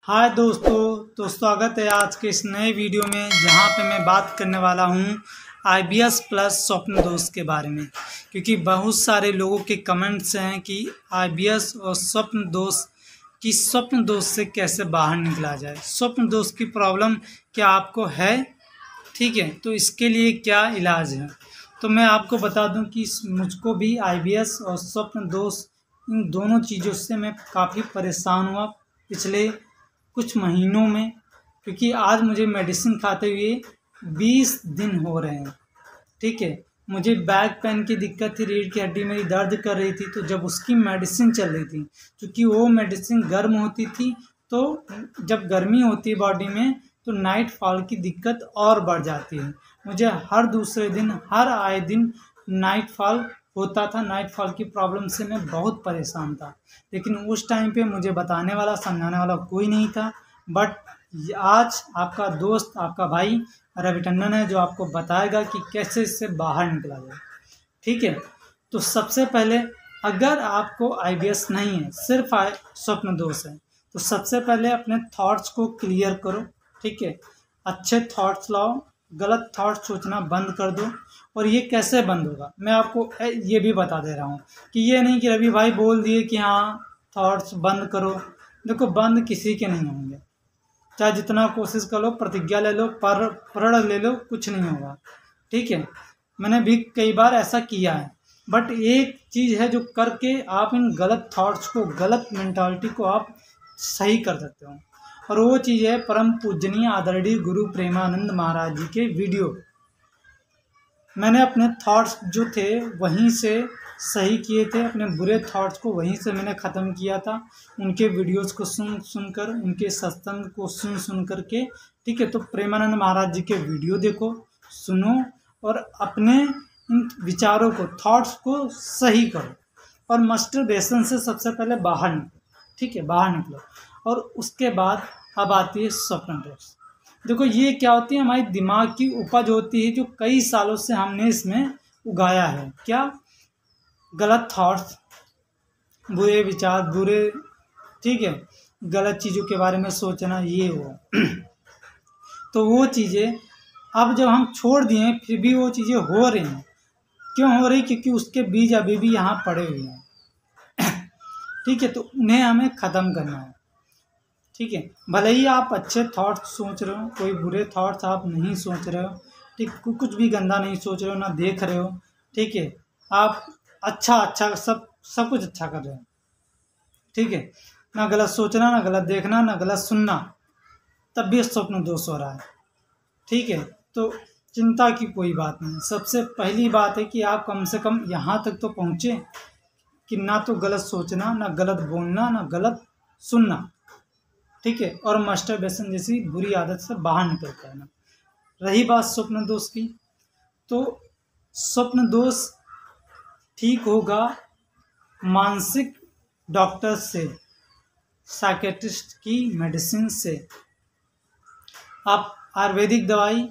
हाय दोस्तों, तो स्वागत है आज के इस नए वीडियो में जहां पे मैं बात करने वाला हूं IBS प्लस स्वप्न दोष के बारे में। क्योंकि बहुत सारे लोगों के कमेंट्स हैं कि IBS और स्वप्न दोष से कैसे बाहर निकला जाए। स्वप्न दोष की प्रॉब्लम क्या आपको है? ठीक है, तो इसके लिए क्या इलाज है तो मैं आपको बता दूं कि मुझको भी IBS और स्वप्न दोष इन दोनों चीज़ों से मैं काफ़ी परेशान हुआ पिछले कुछ महीनों में। क्योंकि आज मुझे मेडिसिन खाते हुए 20 दिन हो रहे हैं। ठीक है, मुझे बैक पेन की दिक्कत थी, रीढ़ की हड्डी मेरी दर्द कर रही थी, तो जब उसकी मेडिसिन चल रही थी, क्योंकि वो मेडिसिन गर्म होती थी, तो जब गर्मी होती है बॉडी में तो नाइट फॉल की दिक्कत और बढ़ जाती है। मुझे हर दूसरे दिन, हर आए दिन नाइट फॉल होता था। नाइट फॉल की प्रॉब्लम से मैं बहुत परेशान था, लेकिन उस टाइम पे मुझे बताने वाला, समझाने वाला कोई नहीं था। बट आज आपका दोस्त, आपका भाई रवि टंडन है जो आपको बताएगा कि कैसे इससे बाहर निकला जाए। ठीक है, तो सबसे पहले अगर आपको IBS नहीं है, सिर्फ स्वप्न दोष है, तो सबसे पहले अपने थॉट्स को क्लियर करो। ठीक है, अच्छे थॉट्स लाओ, गलत थॉट्स सोचना बंद कर दो। और ये कैसे बंद होगा मैं आपको ये भी बता दे रहा हूँ कि ये नहीं कि रवि भाई बोल दिए कि हाँ थॉट्स बंद करो। देखो, बंद किसी के नहीं होंगे, चाहे जितना कोशिश कर लो, प्रतिज्ञा ले लो, प्रण ले लो, कुछ नहीं होगा। ठीक है, मैंने भी कई बार ऐसा किया है। बट एक चीज़ है जो करके आप इन गलत थॉट्स को, गलत मेंटालिटी को आप सही कर सकते हो, और वो चीज़ है परम पूजनीय आदरणीय गुरु प्रेमानंद महाराज जी के वीडियो। मैंने अपने थॉट्स जो थे वहीं से सही किए थे, अपने बुरे थॉट्स को वहीं से मैंने ख़त्म किया था। उनके वीडियोस को सुनकर, उनके सत्संग को सुन करके। ठीक है, तो प्रेमानंद महाराज जी के वीडियो देखो, सुनो, और अपने इन विचारों को, थॉट्स को सही करो, और मास्टरबेशन से सबसे पहले बाहर निकलो। ठीक है, बाहर निकलो। और उसके बाद अब आती है स्वप्न दोष। देखो, ये क्या होती है, हमारी दिमाग की उपज होती है जो कई सालों से हमने इसमें उगाया है। क्या? गलत थॉट्स, बुरे विचार, बुरे, ठीक है, गलत चीज़ों के बारे में सोचना, ये वो तो वो चीज़ें अब जब हम छोड़ दिए, फिर भी वो चीज़ें हो रही हैं। क्यों हो रही? क्योंकि उसके बीज अभी भी यहाँ पड़े हुए हैं। ठीक है, तो उन्हें हमें ख़त्म करना है। ठीक है, भले ही आप अच्छे थॉट्स सोच रहे हो, कोई बुरे थॉट्स आप नहीं सोच रहे हो। ठीक, कुछ भी गंदा नहीं सोच रहे हो, ना देख रहे हो। ठीक है, आप अच्छा सब कुछ अच्छा कर रहे हो। ठीक है, ना गलत सोचना, ना गलत देखना, ना गलत सुनना, तब भी स्वप्न दोष हो रहा है। ठीक है, तो चिंता की कोई बात नहीं। सबसे पहली बात है कि आप कम से कम यहाँ तक तो पहुँचे कि ना तो गलत सोचना, ना गलत बोलना, ना गलत सुनना। ठीक है, और मास्टरबेशन जैसी बुरी आदत से बाहर निकल पाना। रही बात स्वप्न दोष की, तो स्वप्न दोष ठीक होगा मानसिक डॉक्टर से, साइकेट्रिस्ट की मेडिसिन से। आप आयुर्वेदिक दवाई,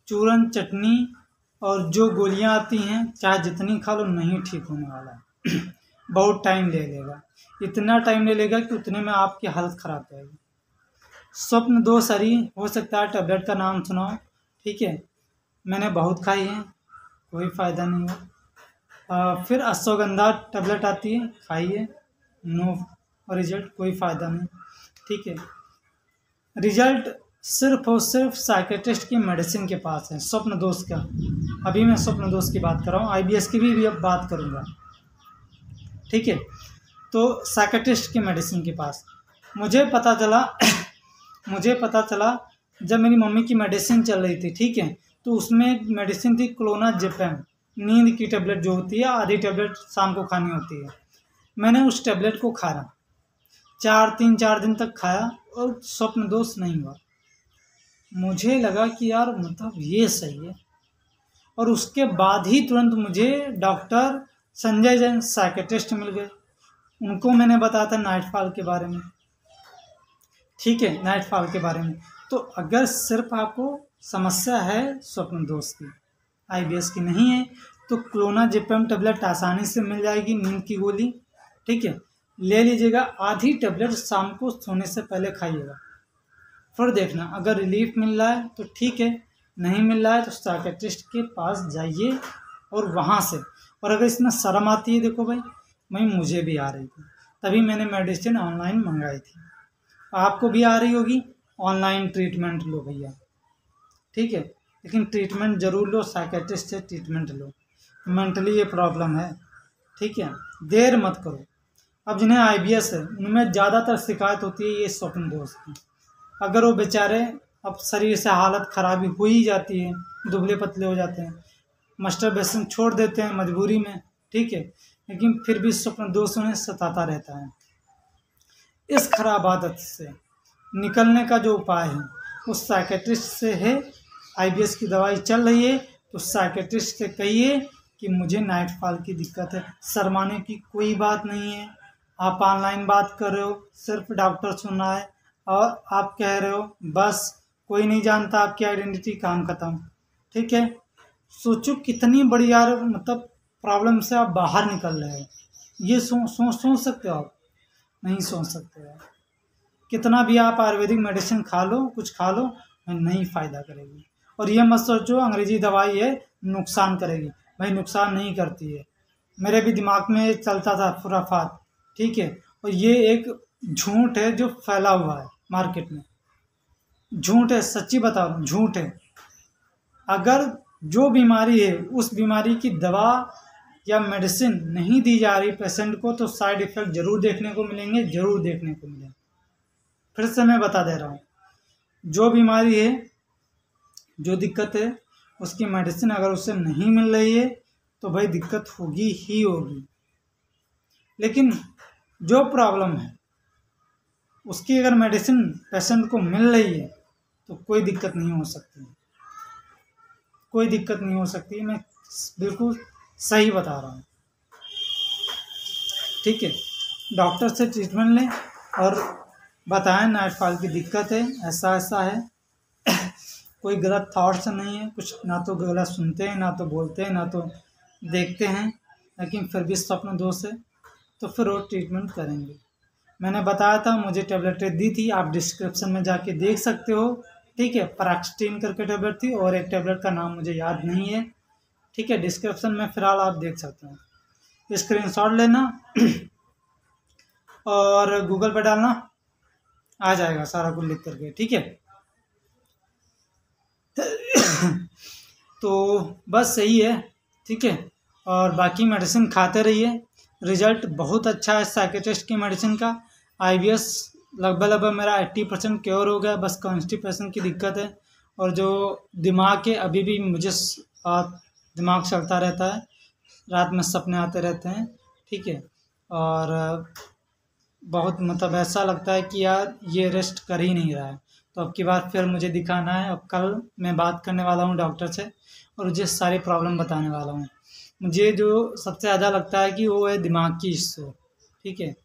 चूरन, चटनी और जो गोलियां आती हैं, चाहे जितनी खा लो, नहीं ठीक होने वाला है। बहुत टाइम ले लेगा, इतना टाइम ले लेगा कि उतने में आपकी हालत ख़राब जाएगी। स्वप्न दोष हो सकता है टैबलेट का नाम सुनाओ। ठीक है, मैंने बहुत खाई है, कोई फ़ायदा नहीं हुआ। फिर अश्वगंधा टैबलेट आती है, खाइए, नो रिजल्ट, कोई फ़ायदा नहीं। ठीक है, रिजल्ट सिर्फ और सिर्फ साइकेट्रिस्ट की मेडिसिन के पास है। स्वप्न दोष का, अभी मैं स्वप्न दोष की बात कर रहा हूँ, IBS की भी अब बात करूँगा। ठीक है, तो साइकेट्रिस्ट की मेडिसिन के पास मुझे पता चला जब मेरी मम्मी की मेडिसिन चल रही थी। ठीक है, तो उसमें मेडिसिन थी क्लोनाजेपम, नींद की टैबलेट जो होती है, आधी टैबलेट शाम को खानी होती है। मैंने उस टैबलेट को खाया, 4 दिन तक खाया, और स्वप्न दोष नहीं हुआ। मुझे लगा कि यार मतलब ये सही है। और उसके बाद ही तुरंत मुझे डॉक्टर संजय जैन साइकेट्रिस्ट मिल गए। उनको मैंने बताया था नाइट फॉल के बारे में। ठीक है, नाइट फॉल के बारे में। तो अगर सिर्फ आपको समस्या है स्वप्न दोष की, IBS की नहीं है, तो क्लोनाजेपम टैबलेट आसानी से मिल जाएगी, नींद की गोली। ठीक है, ले लीजिएगा, आधी टैबलेट शाम को सोने से पहले खाइएगा। फिर देखना, अगर रिलीफ मिल रहा है तो ठीक है, नहीं मिल रहा है तो साइकियाट्रिस्ट के पास जाइए और वहाँ से। और अगर इसमें शर्म आती है, देखो भाई मुझे भी आ रही थी, तभी मैंने मेडिसिन ऑनलाइन मंगाई थी, आपको भी आ रही होगी, ऑनलाइन ट्रीटमेंट लो भैया, ठीक है। लेकिन ट्रीटमेंट ज़रूर लो, साइकियाट्रिस्ट से ट्रीटमेंट लो, मेंटली ये प्रॉब्लम है, ठीक है, देर मत करो। अब जिन्हें IBS है उनमें ज़्यादातर शिकायत होती है ये स्वप्न दोष की। अगर वो बेचारे अब शरीर से हालत खराबी हो ही जाती है, दुबले पतले हो जाते हैं, मास्टरबेशन छोड़ देते हैं मजबूरी में, ठीक है, लेकिन फिर भी स्वप्न दोष उन्हें सताता रहता है। इस खराब आदत से निकलने का जो उपाय है उस साइकियाट्रिस्ट से है। IBS की दवाई चल रही है तो साइकियाट्रिस्ट से कहिए कि मुझे नाइट फॉल की दिक्कत है। शर्माने की कोई बात नहीं है। आप ऑनलाइन बात कर रहे हो, सिर्फ डॉक्टर सुन रहा है और आप कह रहे हो बस कोई नहीं जानता आपकी आइडेंटिटी, काम खत्म, ठीक है। सोचो कितनी बड़ी यार मतलब प्रॉब्लम से आप बाहर निकल रहे हो। ये सोच सकते हो आप? नहीं सोच सकते यार। कितना भी आप आयुर्वेदिक मेडिसिन खा लो, कुछ खा लो, नहीं फ़ायदा करेगी। और ये मत सोचो अंग्रेजी दवाई है नुकसान करेगी, भाई नुकसान नहीं करती है। मेरे भी दिमाग में चलता था खुराफात, ठीक है, और ये एक झूठ है जो फैला हुआ है मार्केट में, झूठ है, सच्ची बता रहा हूँ, झूठ है। अगर जो बीमारी है उस बीमारी की दवा या मेडिसिन नहीं दी जा रही पेशेंट को तो साइड इफ़ेक्ट ज़रूर देखने को मिलेंगे, ज़रूर देखने को मिलेंगे। फिर से मैं बता दे रहा हूँ, जो बीमारी है, जो दिक्कत है, उसकी मेडिसिन अगर उसे नहीं मिल रही है तो भाई दिक्कत होगी ही होगी। लेकिन जो प्रॉब्लम है उसकी अगर मेडिसिन पेशेंट को मिल रही है तो कोई दिक्कत नहीं हो सकती, कोई दिक्कत नहीं हो सकती। मैं बिल्कुल सही बता रहा हूँ, ठीक है। डॉक्टर से ट्रीटमेंट लें और बताएं नाइट फॉल की दिक्कत है, ऐसा ऐसा है। कोई गलत थॉट्स नहीं है, कुछ ना तो गलत सुनते हैं, ना तो बोलते हैं, ना तो देखते हैं, लेकिन फिर भी स्वप्न दोष है तो फिर वो ट्रीटमेंट करेंगे। मैंने बताया था, मुझे टेबलेटें दी थी, आप डिस्क्रिप्शन में जाके देख सकते हो, ठीक है। पैराक्सटीन करके टेबलेट थी और एक टेबलेट का नाम मुझे याद नहीं है, ठीक है, डिस्क्रिप्शन में फिलहाल आप देख सकते हो। स्क्रीनशॉट लेना और गूगल पे डालना, आ जाएगा सारा कुछ लिख करके, ठीक है। तो बस सही है, ठीक है। और बाकी मेडिसिन खाते रहिए, रिजल्ट बहुत अच्छा है साइकियाट्रिस्ट की मेडिसिन का। IBS लगभग मेरा 80% क्योर हो गया, बस कॉन्स्टिपेशन की दिक्कत है। और जो दिमाग है अभी भी मुझे दिमाग चलता रहता है, रात में सपने आते रहते हैं, ठीक है। और बहुत मतलब ऐसा लगता है कि यार ये रेस्ट कर ही नहीं रहा है, तो अब की बार फिर मुझे दिखाना है। अब कल मैं बात करने वाला हूँ डॉक्टर से और मुझे सारी प्रॉब्लम बताने वाला हूँ। मुझे जो सबसे ज़्यादा लगता है कि वो है दिमाग की इश्यू, ठीक है।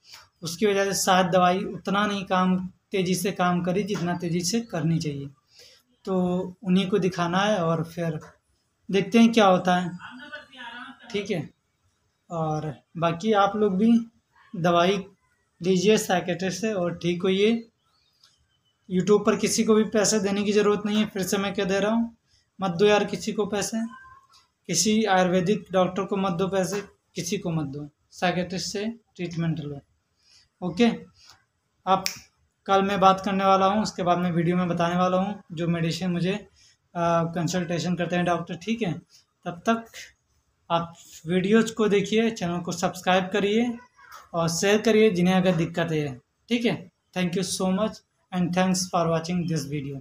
उसकी वजह से शायद दवाई उतना नहीं तेज़ी से काम करी जितना तेज़ी से करनी चाहिए, तो उन्हीं को दिखाना है और फिर देखते हैं क्या होता है, ठीक है। और बाकी आप लोग भी दवाई लीजिए साइकियाट्रिस्ट से और ठीक होइए। यूट्यूब पर किसी को भी पैसे देने की ज़रूरत नहीं है, फिर से मैं कह दे रहा हूँ, मत दो यार किसी को पैसे, किसी आयुर्वेदिक डॉक्टर को मत दो पैसे, किसी को मत दो, साइकियाट्रिस्ट से ट्रीटमेंट लो, ओके। अब कल मैं बात करने वाला हूँ, उसके बाद मैं वीडियो में बताने वाला हूँ जो मेडिसिन मुझे कंसल्टेशन करते हैं डॉक्टर, ठीक है। तब तक आप वीडियोज को देखिए, चैनल को सब्सक्राइब करिए और शेयर करिए जिन्हें अगर दिक्कत है, ठीक है। Thank you so much and thanks for watching this video.